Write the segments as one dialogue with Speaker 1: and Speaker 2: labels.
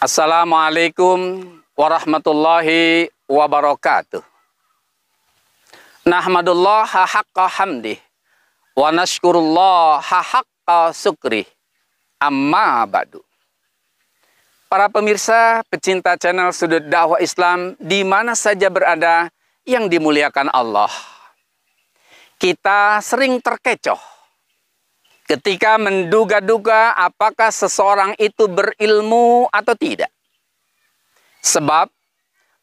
Speaker 1: Assalamualaikum warahmatullahi wabarakatuh. Nahmadullaha haqqa hamdih wa nashkurullaha haqqa syukrih. Amma ba'du. Para pemirsa, pecinta channel Sudut Dakwah Islam di mana saja berada yang dimuliakan Allah. Kita sering terkecoh ketika menduga-duga apakah seseorang itu berilmu atau tidak. Sebab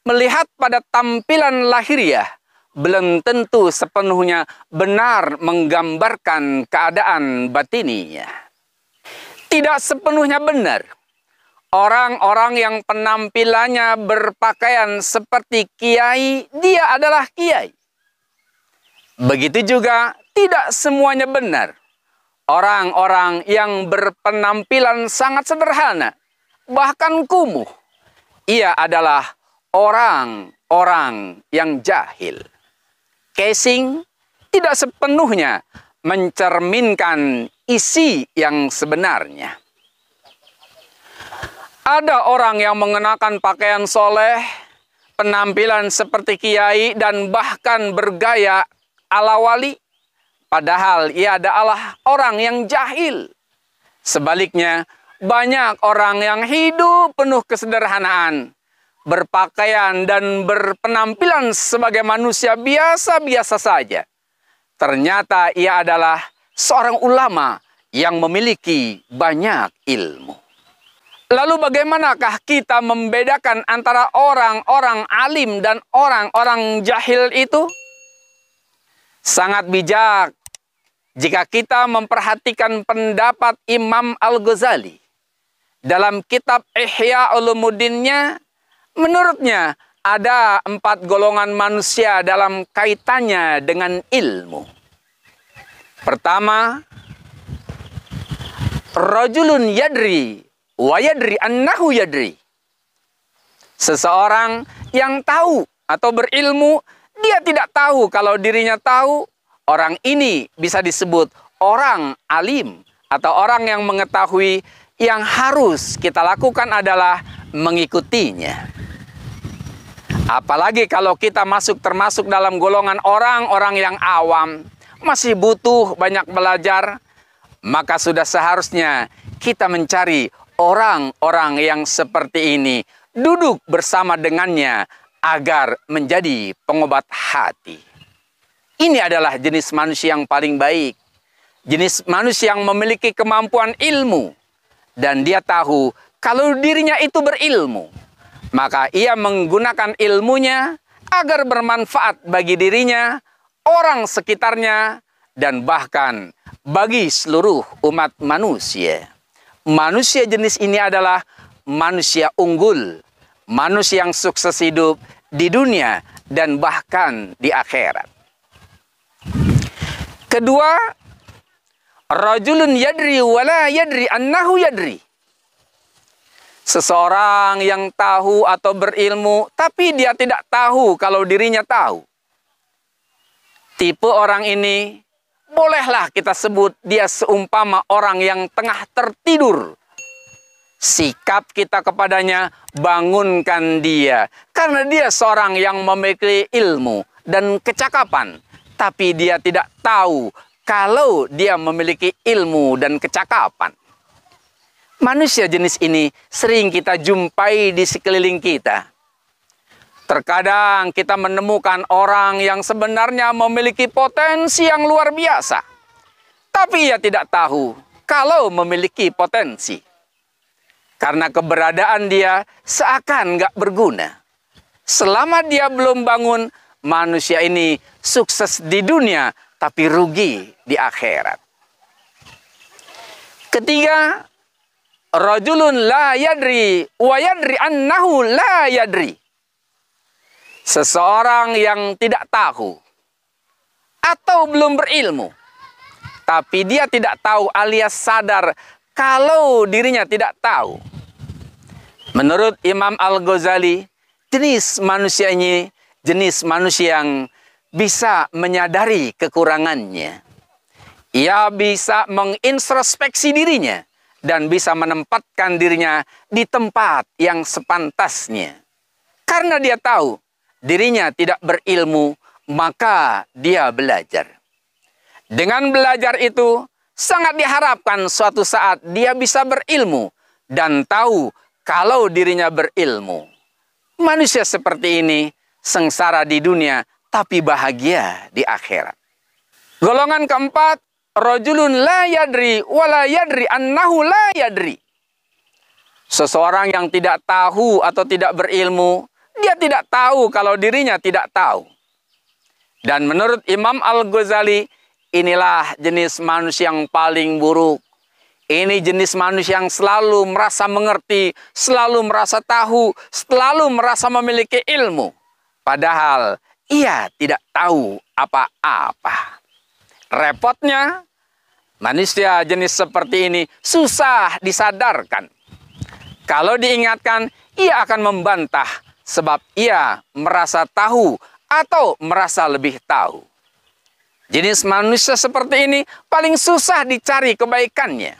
Speaker 1: melihat pada tampilan lahiriah belum tentu sepenuhnya benar menggambarkan keadaan batininya. Tidak sepenuhnya benar orang-orang yang penampilannya berpakaian seperti kiai, dia adalah kiai. Begitu juga tidak semuanya benar orang-orang yang berpenampilan sangat sederhana, bahkan kumuh, ia adalah orang-orang yang jahil. Casing tidak sepenuhnya mencerminkan isi yang sebenarnya. Ada orang yang mengenakan pakaian soleh, penampilan seperti kiai, dan bahkan bergaya ala wali, padahal ia adalah orang yang jahil. Sebaliknya, banyak orang yang hidup penuh kesederhanaan, berpakaian dan berpenampilan sebagai manusia biasa-biasa saja. Ternyata ia adalah seorang ulama yang memiliki banyak ilmu. Lalu bagaimanakah kita membedakan antara orang-orang alim dan orang-orang jahil itu? Sangat bijak jika kita memperhatikan pendapat Imam Al-Ghazali dalam kitab Ihya Ulumuddinnya. Menurutnya ada 4 golongan manusia dalam kaitannya dengan ilmu. Pertama, rajulun yadri wa yadri annahu yadri. Seseorang yang tahu atau berilmu, dia tidak tahu kalau dirinya tahu. Orang ini bisa disebut orang alim atau orang yang mengetahui. Yang harus kita lakukan adalah mengikutinya. Apalagi kalau kita termasuk dalam golongan orang-orang yang awam, masih butuh banyak belajar, maka sudah seharusnya kita mencari orang-orang yang seperti ini, duduk bersama dengannya agar menjadi pengobat hati. Ini adalah jenis manusia yang paling baik. Jenis manusia yang memiliki kemampuan ilmu. Dan dia tahu kalau dirinya itu berilmu. Maka ia menggunakan ilmunya agar bermanfaat bagi dirinya, orang sekitarnya, dan bahkan bagi seluruh umat manusia. Manusia jenis ini adalah manusia unggul. Manusia yang sukses hidup di dunia dan bahkan di akhirat. Kedua, rajulun yadri wala yadri annahu yadri. Seseorang yang tahu atau berilmu, tapi dia tidak tahu kalau dirinya tahu. Tipe orang ini, bolehlah kita sebut dia seumpama orang yang tengah tertidur. Sikap kita kepadanya, bangunkan dia. Karena dia seorang yang memiliki ilmu dan kecakapan. Tapi dia tidak tahu kalau dia memiliki ilmu dan kecakapan. Manusia jenis ini sering kita jumpai di sekeliling kita. Terkadang kita menemukan orang yang sebenarnya memiliki potensi yang luar biasa. Tapi ia tidak tahu kalau memiliki potensi. Karena keberadaan dia seakan nggak berguna. Selama dia belum bangun, manusia ini sukses di dunia, tapi rugi di akhirat. Ketiga, rajulun la yadri wa yadri annahu la yadri. Seseorang yang tidak tahu atau belum berilmu, tapi dia tidak tahu alias sadar kalau dirinya tidak tahu. Menurut Imam Al-Ghazali, jenis manusia ini jenis manusia yang bisa menyadari kekurangannya. Ia bisa mengintrospeksi dirinya dan bisa menempatkan dirinya di tempat yang sepantasnya. Karena dia tahu dirinya tidak berilmu, maka dia belajar. Dengan belajar itu, sangat diharapkan suatu saat dia bisa berilmu dan tahu kalau dirinya berilmu. Manusia seperti ini sengsara di dunia, tapi bahagia di akhirat. Golongan keempat, rajulun la yadri wa la yadri annahu la yadri. Seseorang yang tidak tahu atau tidak berilmu, dia tidak tahu kalau dirinya tidak tahu. Dan menurut Imam Al-Ghazali, inilah jenis manusia yang paling buruk. Ini jenis manusia yang selalu merasa mengerti, selalu merasa tahu, selalu merasa memiliki ilmu. Padahal ia tidak tahu apa-apa. Repotnya, manusia jenis seperti ini susah disadarkan. Kalau diingatkan, ia akan membantah sebab ia merasa tahu atau merasa lebih tahu. Jenis manusia seperti ini paling susah dicari kebaikannya.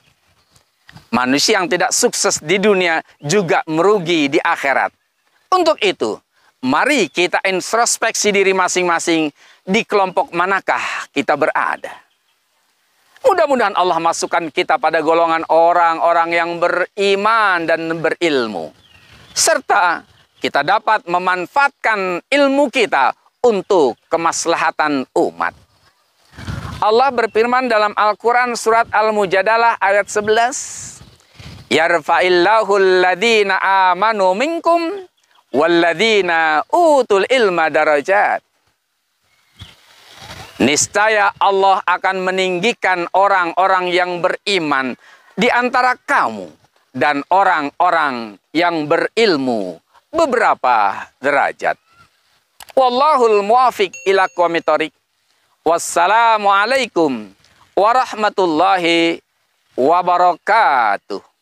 Speaker 1: Manusia yang tidak sukses di dunia juga merugi di akhirat. Untuk itu, mari kita introspeksi diri masing-masing, di kelompok manakah kita berada. Mudah-mudahan Allah masukkan kita pada golongan orang-orang yang beriman dan berilmu. Serta kita dapat memanfaatkan ilmu kita untuk kemaslahatan umat. Allah berfirman dalam Al-Quran surat Al-Mujadalah ayat 11. Yarfa'illahu alladhina amanu minkum walladhina utul ilma darajat. Niscaya Allah akan meninggikan orang-orang yang beriman di antara kamu dan orang-orang yang berilmu beberapa derajat. Wallahul muwafiq ila aqwamit thoriq. Wassalamualaikum warahmatullahi wabarakatuh.